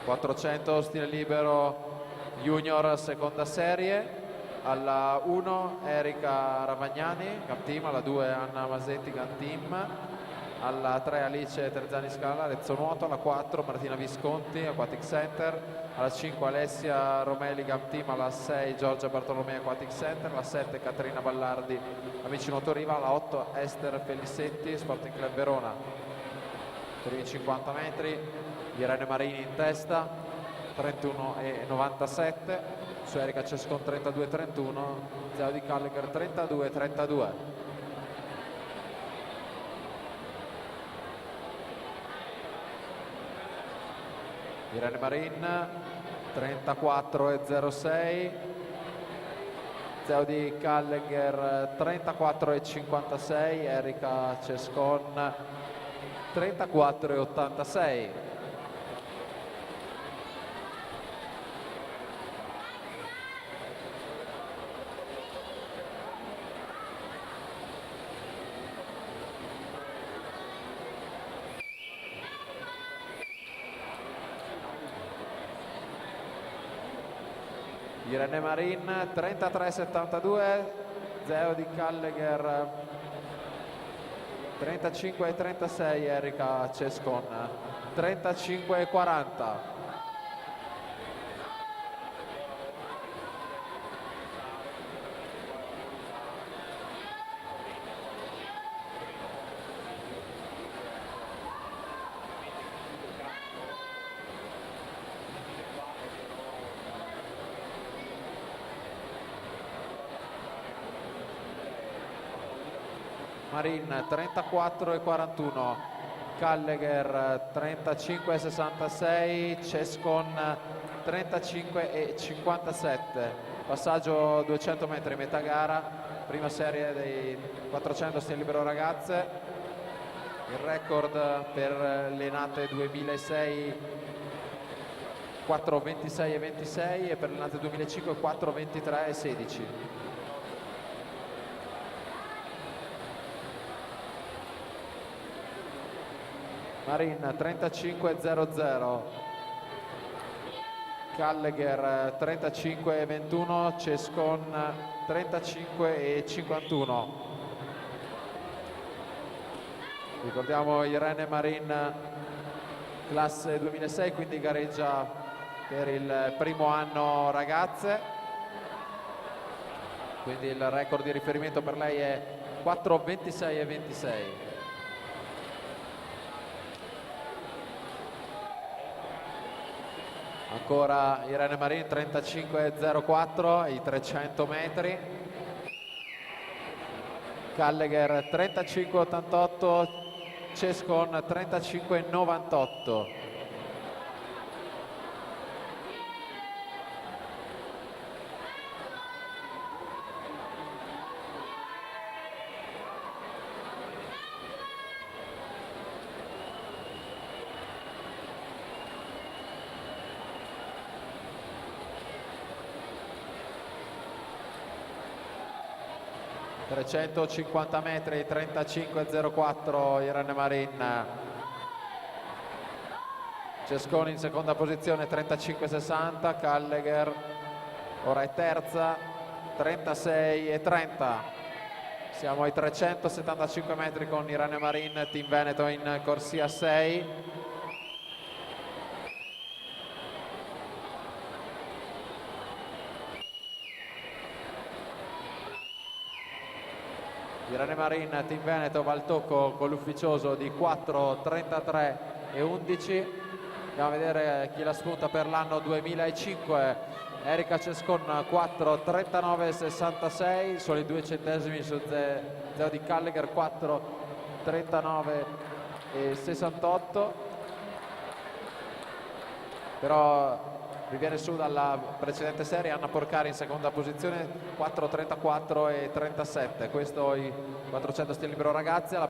400 stile libero junior seconda serie. Alla 1 Erika Ravagnani, Cap Team, alla 2 Anna Masetti, Gun Team, alla 3 Alice Terzani Scala, Arezzo Nuoto, alla 4 Martina Visconti, Aquatic Center, alla 5 Alessia Romeli, Gap Team, alla 6 Giorgia Bartolomei, Aquatic Center, alla 7 Caterina Ballardi, Amici Nuoto Riva, alla 8 Esther Felissetti, Sporting Club Verona. Primi 50 metri, Irene Marini in testa, 31,97, su Erika Cescon 32,31, Zeo di Gallagher 32,32. Irene Marin 34,06, Zeo di Gallagher 34,56, Erika Cescon 34,86. Irene Marin 33,72, Zeo di Gallagher 35,36, Erika Cescon 35,40. Marin 34,41, Gallagher 35,66, Cescon 35,57. Passaggio 200 metri metà gara, prima serie dei 400 stile libero ragazze. Il record per le nate 2006 4,26,26 e per le nate 2005 4,23,16. Marin 35,00, Gallagher 35,21, Cescon 35,51. Ricordiamo Irene Marin classe 2006, quindi gareggia per il primo anno ragazze, quindi il record di riferimento per lei è 4,26,26. Ancora Irene Marin 35,04 ai 300 metri, Gallagher 35,88, Cescon 35,98. ...350 metri, 35,04 Irene Marin. Cescon in seconda posizione, 35,60, Gallagher ora è terza, 36,30. Siamo ai 375 metri con Irene Marin, Team Veneto in corsia 6. Irene Marin, Team Veneto, va al tocco con l'ufficioso di 4,33,11. Andiamo a vedere chi la spunta per l'anno 2005. Erika Cescon 4,39,66, soli 2 centesimi su Zeo di Gallagher 4,39,68. Però riviene su dalla precedente serie Anna Porcari in seconda posizione, 4,34,37. Questo i 400 stile libero ragazzi.